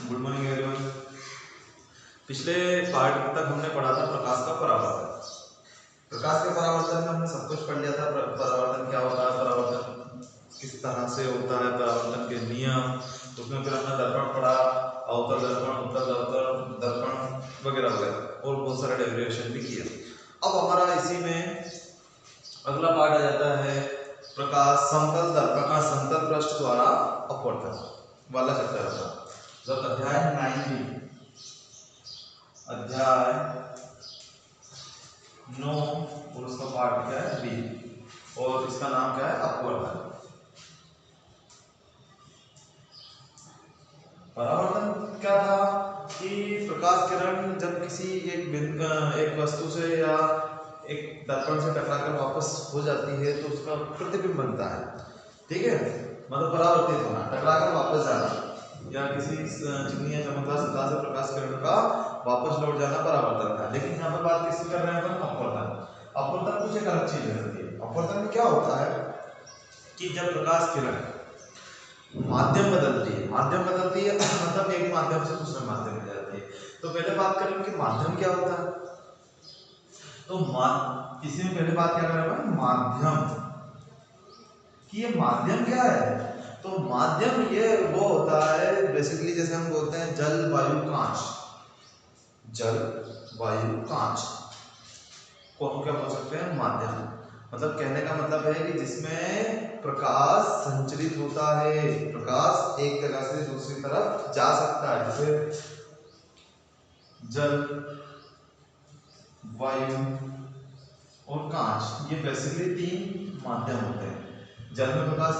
Good morning everyone. पिछले part तक हमने पढ़ा था प्रकाश का परावर्तन। प्रकाश के परावर्तन में हमने सब कुछ पढ़ लिया था। परावर्तन क्या होता है, परावर्तन किस तरह से होता है, परावर्तन के नियम। उसमें फिर हमने दर्पण पढ़ा, अवतल दर्पण, उत्तल दर्पण वगैरह वगैरह, और बहुत सारे डेरिवेशन भी किए। अब हमारा इसी में अगला पार्ट आ जाता है प्रकाश समतल दर्पण का समतल पृष्ठ द्वारा अपवर्तन वाला चैप्टर होता है। जब अध्याय 9 अध्याय 9 और उसका पार्ट क्या है बी, और इसका नाम क्या है अपवर्तन। परावर्तन क्या था कि प्रकाश किरण जब किसी एक वस्तु से या एक दर्पण से टकराकर वापस हो जाती है तो उसका प्रतिबिंब बनता है। ठीक है, मतलब परावर्तित होना, टकराकर वापस जाना, या किसी चिकनी या चमकदार सतह से प्रकाश किरण का वापस लौट जाना परावर्तन है। लेकिन यहाँ पे बात किसकी कर रहे हैं अपन, अपवर्तन। अपवर्तन कुछ एक अलग चीज होती है। अपवर्तन में क्या होता है कि जब प्रकाश किरण माध्यम बदलती है मतलब एक माध्यम से दूसरे माध्यम में जाती है। तो पहले बात करें कि माध्यम क्या होता है। तो इसमें पहले बात क्या करें, माध्यम कि ये माध्यम क्या है। तो माध्यम ये वो होता है बेसिकली, जैसे हम बोलते हैं जल वायु कांच, जल वायु कांच को हम क्या बोल सकते हैं, माध्यम। मतलब कहने का मतलब है कि जिसमें प्रकाश संचरित होता है, प्रकाश एक जगह से दूसरी तरफ जा सकता है। जैसे जल, वायु और कांच, ये बेसिकली 3 माध्यम होते हैं। जल में प्रकाश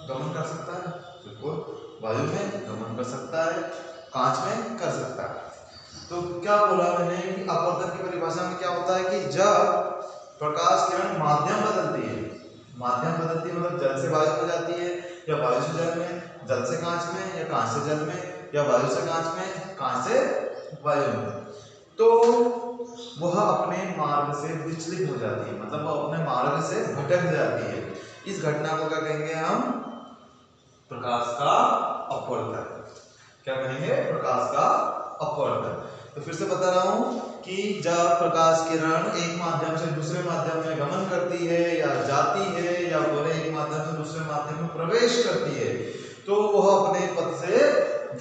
गमन कर सकता है, बिल्कुल, वायु में गमन कर सकता है, कांच में कर सकता है। तो क्या बोला मैंने कि अपवर्तन की परिभाषा में क्या होता है कि जब प्रकाश किरण माध्यम बदलती है, मतलब जल से वायु में जाती है, या वायु से जल में, जल से कांच में, या कांच से जल में, या वायु से कांच में, कांच से वायु में, तो वह अपने मार्ग से विचलित हो जाती है, मतलब वह अपने मार्ग से भटक जाती है। इस घटना को क्या कहेंगे हम, प्रकाश का अपवर्तन। क्या कहेंगे, प्रकाश का अपवर्तन। तो फिर से बता रहा हूं कि जब प्रकाश किरण एक माध्यम से दूसरे माध्यम में गमन करती है या जाती है, या बोले एक माध्यम से दूसरे माध्यम में प्रवेश करती है, तो वह अपने पथ से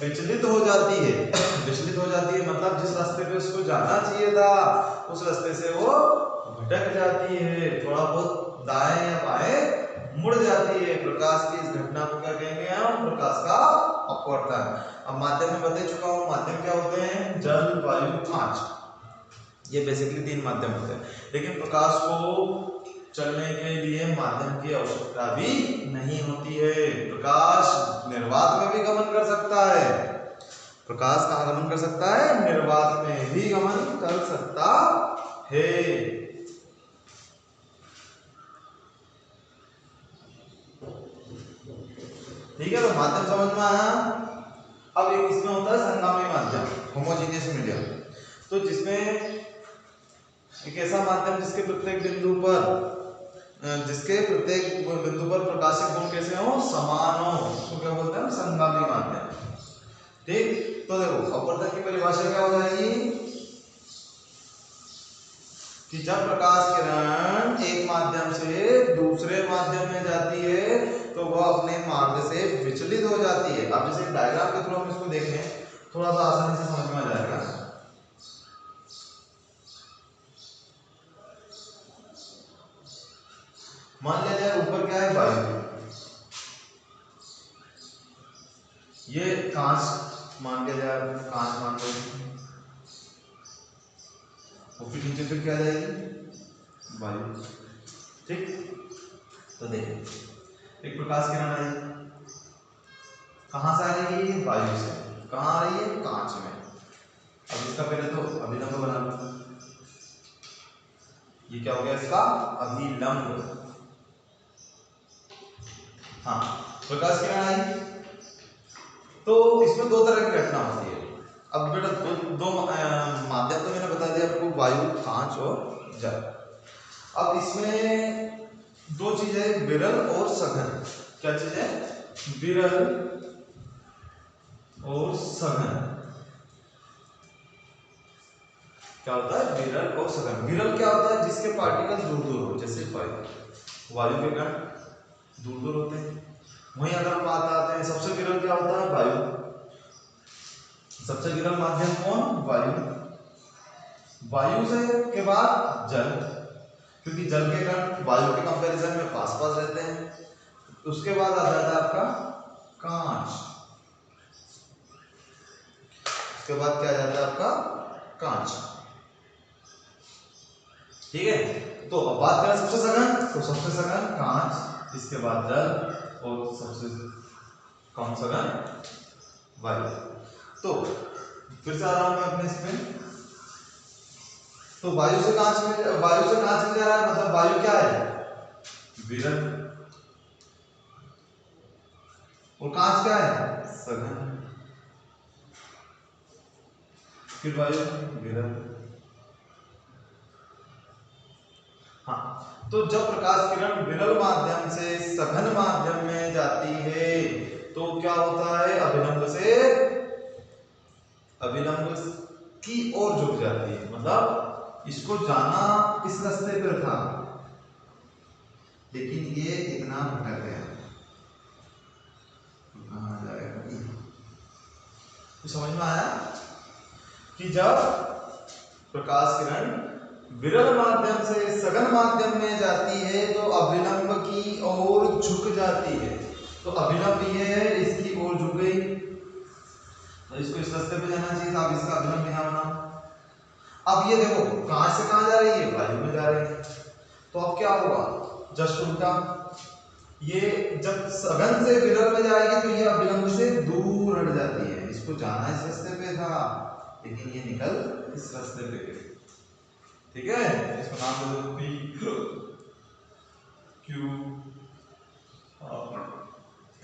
विचलित हो जाती है। विचलित हो जाती है मतलब जिस रास्ते पे उसको जाना चाहिए था उस रास्ते से वो भटक जाती है, थोड़ा बहुत दाएं या बाएं मुड़ जाती है। प्रकाश की इस घटना को क्या कहेंगे हम, प्रकाश का अपवर्तन। अब माध्यम में बता चुका हूं, माध्यम क्या होते हैं, जल, वायु, कांच, ये बेसिकली 3 माध्यम होते हैं। लेकिन प्रकाश को चलने के लिए माध्यम की आवश्यकता भी नहीं होती है। प्रकाश निर्वात में भी गमन कर सकता है। प्रकाश कहाँ गमन कर सकता है, निर्वात में भी गमन कर सकता है। ठीक है, तो माध्यम समझ में आया। अब एक इसमें होता है संगामी माध्यम, होमोजेनियस मीडियम। तो जिसमें एक ऐसा माध्यम जिसके प्रत्येक बिंदु पर प्रकाशिक गुण कैसे हो, समान हो, उसको क्या बोलते हैं, संगामी माध्यम। ठीक, तो देखो अपवर्तन की परिभाषा क्या हो जाएगी कि जब प्रकाश किरण एक माध्यम से दूसरे माध्यम में जाती है तो वह अपने मार्ग से विचलित हो जाती है। अब जैसे डायग्राम के थ्रू हम इसको देखें, थोड़ा सा आसानी से समझ में आ जाएगा। मान लिया जाए ऊपर क्या है, वायु, ये कांच मान लिया जाए, कांच मान लो, और फिर नीचे फिर क्या जाएगी, वायु। ठीक, तो देखिए एक प्रकाश किरण आई, कहां से आ रही है, वायु से, कहां आ रही है, कांच में। अब इसका पहले तो अभिलंब बना लो, ये क्या हो गया इसका अभिलंब। हाँ, प्रकाश किरण आई तो इसमें 2 तरह की घटना होती है। अब बेटा दो माध्यम तो मैंने बता दिया आपको, वायु, कांच और जल। अब इसमें 2 चीजें है, विरल और सघन। क्या चीज है, विरल और सघन। क्या होता है, विरल और सघन। विरल क्या होता है, जिसके पार्टिकल दूर दूर हो, जैसे वायु के कण दूर दूर होते हैं। वहीं अगर हम बात आते हैं सबसे विरल क्या होता है, वायु। सबसे विरल माध्यम कौन, वायु। वायु से के बाद जल, क्योंकि जल के कण वायु के कंपैरिजन में पास पास रहते हैं। उसके बाद आ जाता है आपका कांच। उसके बाद क्या आ जाता है आपका, कांच। ठीक है, तो अब बात करें सबसे सघन, तो सबसे सघन कांच, इसके बाद जल और सबसे कम सघन वायु। तो फिर से आ रहा हूं मैं अपने इसमें। तो वायु से कांच में जा रहा है, मतलब वायु क्या है, विरल, और कांच क्या है, सघन। फिर वायु विरल। हाँ, तो जब प्रकाश किरण विरल माध्यम से सघन माध्यम में जाती है तो क्या होता है, अभिलंब से अभिलंब की ओर झुक जाती है। मतलब इसको जाना इस रास्ते पर था, लेकिन ये इतना भटक गया, कहां जाएगा, तो समझ में आया कि जब प्रकाश किरण विरल माध्यम से सघन माध्यम में जाती है तो अभिलंब की ओर झुक जाती है। तो अभिलंब ये है, इसकी ओर झुक गई, तो इसको इस रास्ते पे जाना चाहिए था, अब इसका अभिलंब यहां बना। अब ये देखो कहां से कहां जा रही है, वायु में जा रही है, तो अब क्या होगा, जस्ट उल्टा। ये जब सघन से विरल में जाएगी तो ये अभिलंब से दूर हट जाती है। इसको जाना इस रास्ते पे था, लेकिन ये निकल इस रास्ते पे गई। ठीक है, इसको नाम दे दो पी क्यू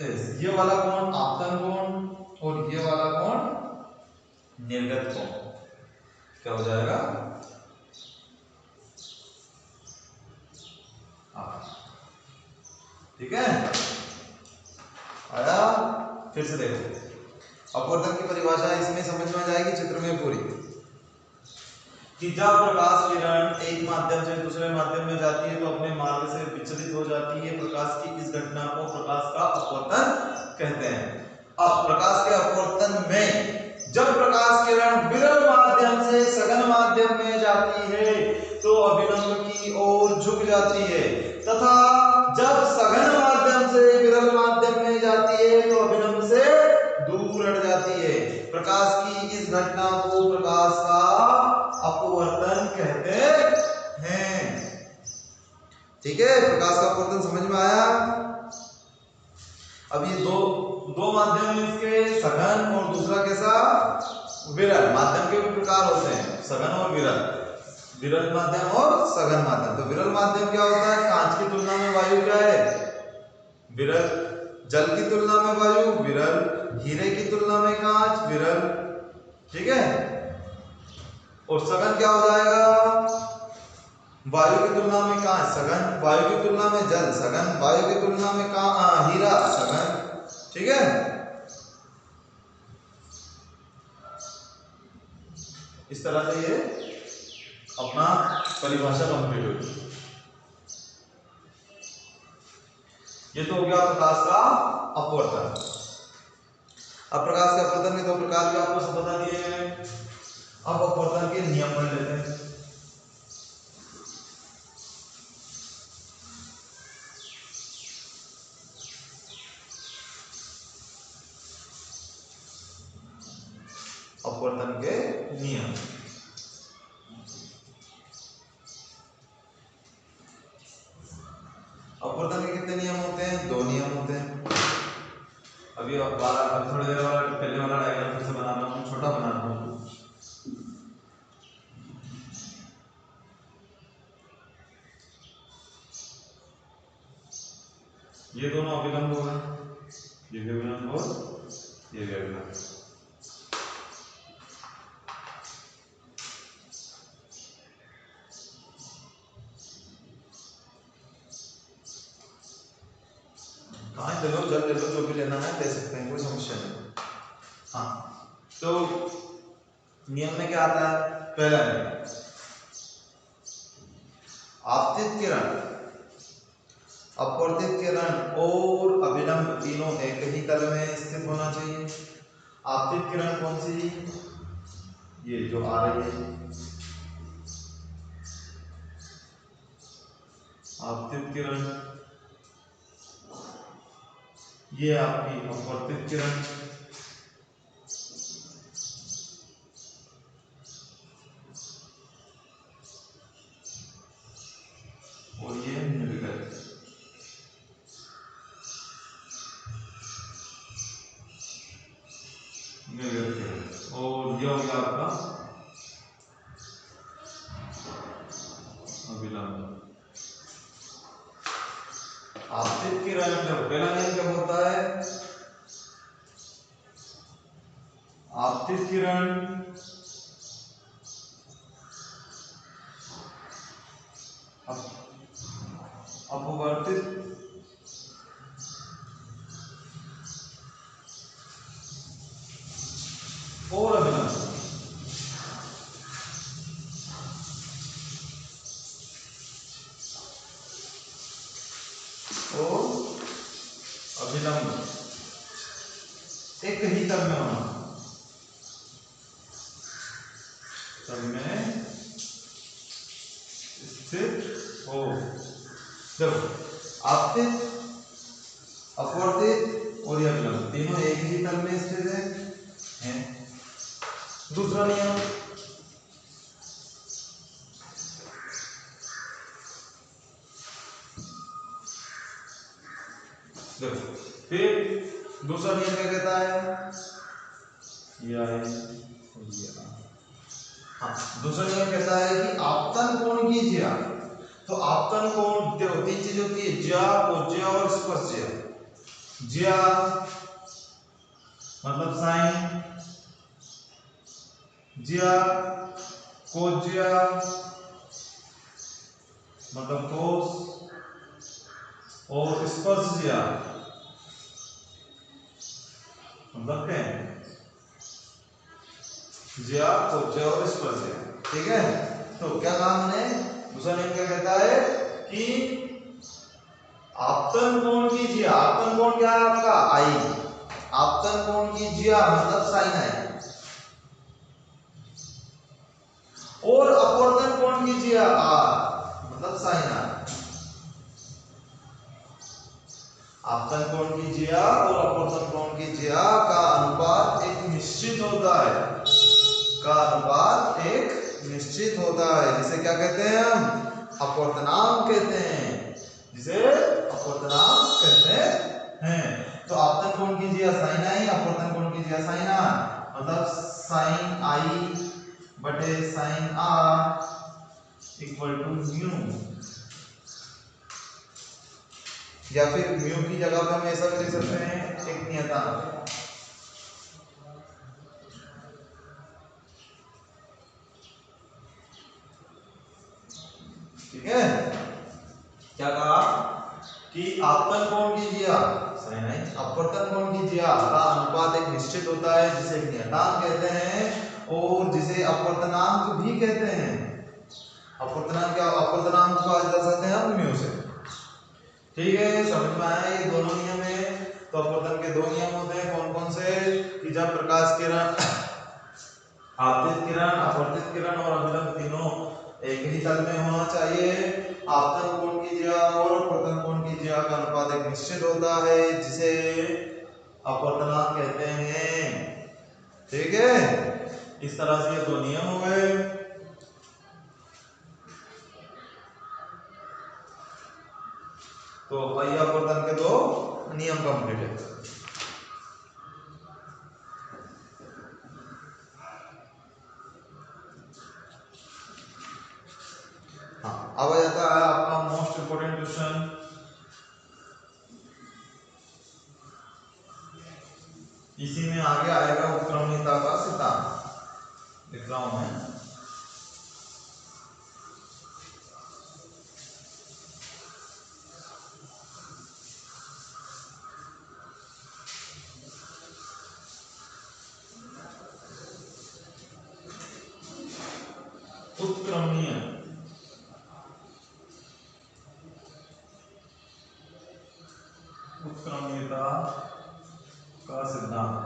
एस। ये वाला कोण आपतन कोण और ये वाला कोण निर्गत कोण, क्या हो जाएगा, ठीक है, आया। फिर से देखो, अपवर्तन की परिभाषा इसमें समझ में आ जाएगी चित्र में पूरी, कि जब प्रकाश किरण एक माध्यम से दूसरे माध्यम में जाती है तो अपने मार्ग से विचलित हो जाती है। प्रकाश की इस घटना को प्रकाश का अपवर्तन कहते हैं। अब प्रकाश के अपवर्तन में जब प्रकाश किरण विरल माध्यम से सघन माध्यम में जाती है तो अभिलंब की ओर झुक जाती है, तथा जब सघन माध्यम से विरल माध्यम में जाती है तो अभिलंब से दूर हट जाती है। प्रकाश की इस घटना को प्रकाश का अपवर्तन कहते हैं। ठीक है, प्रकाश का अपवर्तन समझ में आया। अब ये दो माध्यम है इसके, सघन और दूसरा कैसा, विरल। माध्यम के भी प्रकार होते हैं, सघन और विरल, विरल माध्यम और सघन माध्यम। तो विरल माध्यम क्या होता है, कांच की तुलना में वायु क्या है, विरल। जल की तुलना में वायु विरल, हीरे की तुलना में कांच विरल। ठीक है, और सघन क्या हो जाएगा, वायु की तुलना में कांच सघन, वायु की तुलना में जल सघन, वायु की तुलना में हीरा सघन। ठीक है, इस तरह से ये अपना परिभाषा कंप्लीट होगी। ये तो हो गया प्रकाश का अपवर्तन। अब प्रकाश के अपवर्तन के दो प्रकार के आपको सब बता दिए हैं। अब अपवर्तन के नियम पढ़ लेते हैं। अपवर्तन के नियम, अपवर्तन के कितने नियम होते हैं, दो नियम होते हैं। अभी थोड़ी देर वाला पहले वाला डायग्राम फिर से बना रहा हूँ, छोटा बना रहा हूँ। ये दोनों अभिलंब हो गए, ये भी अभिलंब और ये भी अभिलंब। कांच ले लो, जल ले लो, जो भी लेना है ले सकते हैं, कोई समस्या नहीं। हाँ, तो नियम में क्या आता है, पहला नियम, आपतित किरण, अपवर्तित किरण और अभिलंब तीनों एक ही तल में स्थित होना चाहिए। आपतित किरण कौन सी, ये जो आ रही है आपतित किरण, ये आपकी अपवर्तित किरण, और ये निर्गत। निर्गत किरण, और ये हो गया आपका अभिलंब। आपतित किरण का पहला नियम क्या होता है, आपतित किरण अपवर्तित और अभिलंब, और अभिलंब एक ही तल में होना, तल में स्थित हो। देखो आपतित, अपवर्तित और अभिलंब तीनों एक ही तल में स्थित है। दूसरा नियम, देखो फिर दूसरा नियम क्या कहता है, यह है हाँ, दूसरा नियम कहता है कि आपतन कोण की ज्या, तो आपतन कोण तीन चीज होती है, ज्या, कोज्या और स्पर्शज्या। ज्या मतलब साइन, ज्या, कोज्या मतलब कोस, और स्पर्शज्या मतलब टेन। ज्या, कोज्या और स्पर्शज्या, ठीक है। तो क्या कहा हमने, दूसरा नियम क्या कहता है कि आपतन कोण की ज्या, आपतन कोण क्या है आपका आई, आपतन कोण की ज्या मतलब साइन आई, और अपवर्तन कोण की ज्या आर मतलब साइन आर। आपतन कोण की ज्या और अपवर्तन कोण की ज्या का अनुपात एक निश्चित होता है, का अनुपात एक निश्चित होता है, जिसे क्या कहते हैं हम, अपवर्तनांक कहते हैं, जिसे अपवर्तनांक कहते हैं। तो आपतन कोण की ज्या साइन आई, अपवर्तन कोण की ज्या साइन आर, मतलब साइन आई बटे sine r equal to mu, या फिर म्यू की जगह पे हम ऐसा भी लिख सकते हैं एक नियतांक, ठीक है। क्या कहा कि आपतन कोण की ज्या साइन आई, अपवर्तन कोण की ज्या का अनुपात एक निश्चित होता है, जिसे एक नियतांक कहते हैं, और जिसे अपवर्तनांक भी कहते हैं। अपवर्तनांक क्या, अपवर्तनांक को आज दर्शाते सकते हैं हम म्यू से, ठीक है। समझ में आया, ये दोनों नियम है। तो अपवर्तन के दो नियम होते हैं, कौन कौन से, कि जब प्रकाश किरण, आपतित किरण, अपवर्तित किरण और अभिलंब तीनों एक ही तल में होना चाहिए, आपतन कोण की ज्या और अपवर्तन कोण की ज्या का अनुपात एक निश्चित होता है, जिसे अपवर्तनांक कहते हैं, ठीक है। इस तरह से ये दो नियम हो गए। तो आइए अपवर्तन के दो नियम कंप्लीट है। हाँ, अब आ जाता है आपका मोस्ट इंपोर्टेंट क्वेश्चन, इसी में आगे आएगा उत्क्रमणिका का सिद्धांत, लिख रहा हूं मैं। उत्क्रमणीय उत्क्रमणीयता का सिद्धांत,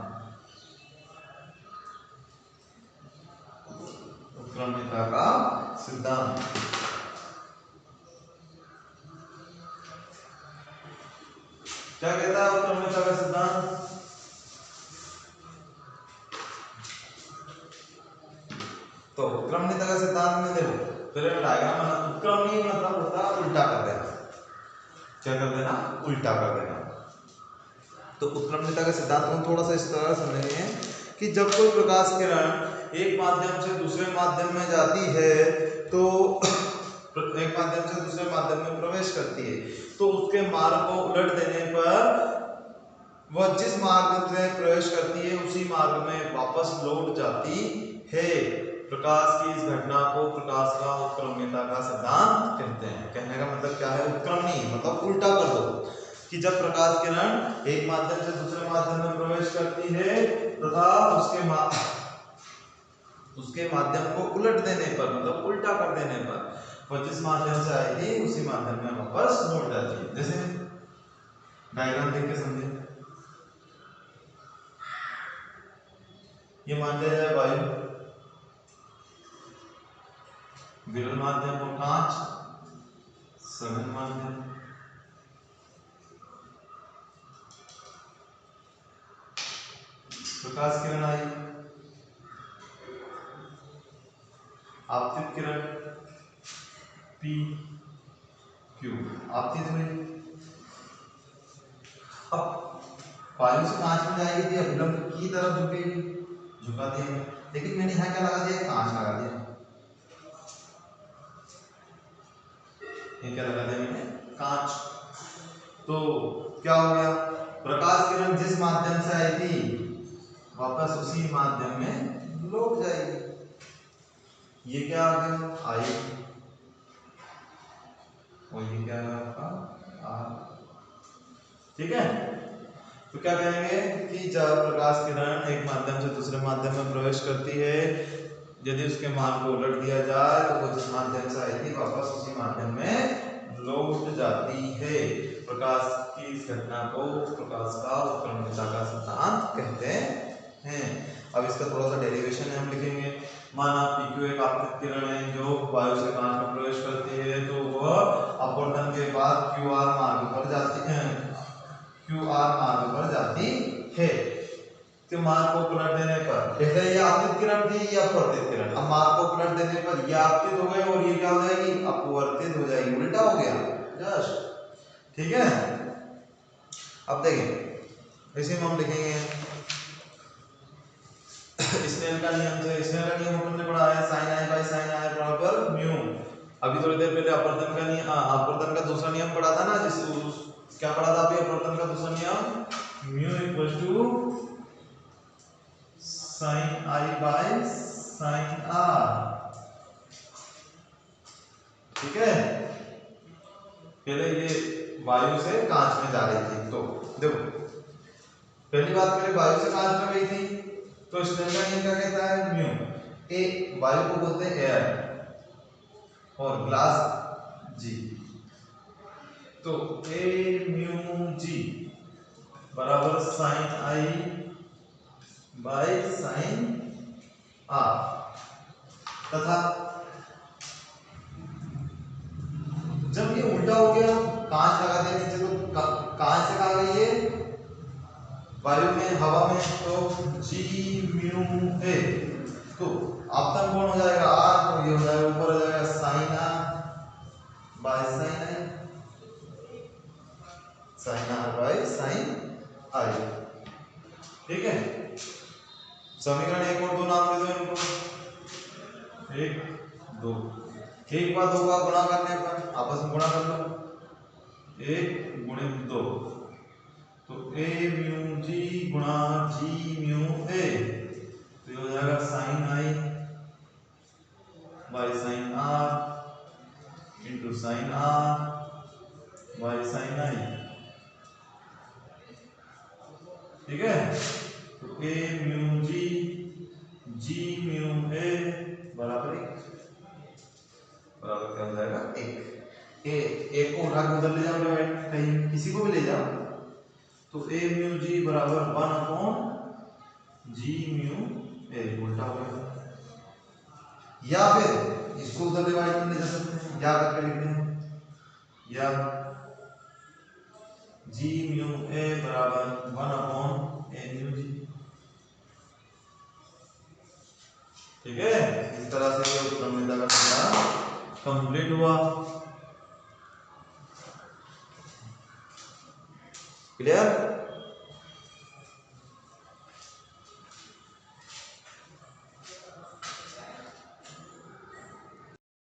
उत्क्रमणीयता का सिद्धांत। क्या कहता है उत्क्रमणीयता का सिद्धांत? तो उत्क्रमणीयता का सिद्धांत में देखो, पहले मैं डायग्राम बना। उत्क्रमणीय मतलब होता है उल्टा कर देना। क्या कर देना? उल्टा कर देना। तो उत्क्रमणीयता का सिद्धांत हम थोड़ा सा इस तरह समझेंगे कि जब कोई प्रकाश किरण एक माध्यम से दूसरे माध्यम में जाती है, तो एक माध्यम से दूसरे माध्यम में प्रवेश करती है, तो उसके मार्ग को उलट देने पर वह जिस मार्ग से प्रवेश करती है उसी मार्ग में वापस लौट जाती है। प्रकाश की इस घटना को प्रकाश का उत्क्रमणीयता का सिद्धांत कहते हैं। कहने का मतलब क्या है? उत्क्रमणीय मतलब उल्टा कर दो कि जब प्रकाश किरण एक माध्यम से दूसरे माध्यम में प्रवेश करती है तथा उसके माध्यम को उलट देने पर, मतलब उल्टा कर देने पर, वह जिस माध्यम से आई थी उसी माध्यम में वापस लौट जाती है। जैसे डायग्राम देख के समझे। ये मान लिया जाए वायु, विरल माध्यम और कांच सघन माध्यम। प्रकाश किरण आई, आपतित किरण P Q आपतित हुई। अब वायु से कांच में जाएगी थी, अभिलंब की तरफ झुकेगी, झुका दिया, लेकिन मैंने यहाँ क्या लगा दिया? कांच लगा दिया। ये क्या लगा दिया मैंने? कांच। तो क्या हो गया? प्रकाश किरण जिस माध्यम से आई थी वापस उसी माध्यम में लौट जाएगी। ये क्या आ गया? आई, और ये क्या है आपका? आर। ठीक है। तो क्या कहेंगे कि जब प्रकाश किरण एक माध्यम से दूसरे माध्यम में प्रवेश करती है, यदि उसके मार्ग को उलट दिया जाए तो वो जिस माध्यम से आई थी वापस उसी माध्यम में लौट जाती है। प्रकाश की इस घटना को प्रकाश का उत्क्रमणीयता का सिद्धांत कहते हैं। अब इसका थोड़ा सा डेरिवेशन हम लिखेंगे। माना PQ एक आपतित किरण है जो वायु से कांच में प्रवेश करती है, तो वह अपवर्तन के बाद QR मार्ग पर जाती है, QR मार्ग पर जाती है। तो मार्ग को पलट देने पर, पहले ये आपतित किरण थी, ये अपवर्तित किरण, अब मार्ग को पलट देने पर ये आपतित हो गई और ये क्या हो जाएगी? अपवर्तित हो जाएगी, उल्टा हो गया। जस्ट ठीक है। अब देखिए इसी में हम लिखेंगे स्नेल का नियम से। स्नेल का नियम हमने पढ़ा है, sin i by sin i बराबर म्यू। अभी थोड़ी देर पहले अपवर्तन का नियम, अपवर्तन का दूसरा नियम पढ़ा था ना, जिस क्या पढ़ा था अभी? अपवर्तन का दूसरा नियम, mu equal to sin i by sin r। ठीक है। पहले ये वायु से कांच में जा रही थी, तो देखो पहली बात करें, वायु से कांच में गई थी, तो स्नेल का नियम क्या कहता है? म्यू ए, वायु को बोलते हैं एयर, और ग्लास जी, तो ए म्यू जी बराबर sine I by sine r. तथा जब ये उल्टा हो गया, कांच लगा दिया नीचे, तो कांच से कहा गई है वायु में, हवा में, तो जी म्यू ए, तो आपतन कौन हो जाएगा? आर, तो ये हो जाएगा ऊपर हो जाएगा sine R by sine I, sine R by sine I. ठीक है। समीकरण एक और दो नाम दे दो इनको, एक दो, एक बार दो का गुणा करने पर आपस में गुणा कर लो, एक गुणित दो, तो ए म्यू जी गुणा जी म्यू ए, तो ये हो जाएगा sine I by sine R into sine R by sine I. ठीक है। तो ए म्यू जी म्यू ए बराबर बराबर क्या हो जाएगा 1। एक को उठा के उधर ले जाओ, डिवाइड कहीं किसी को भी ले जाओ, तो a म्यू g बराबर 1 अपॉन g म्यू a, उल्टा हो गया। या फिर इसको उधर डिवाइड करने जा सकते हैं, या करके लिखते हैं, या g म्यू a बराबर 1 अपॉन a म्यू g। ठीक है, इस तरह से ये प्रमेयता का सिद्धांत कंप्लीट हुआ। क्लियर?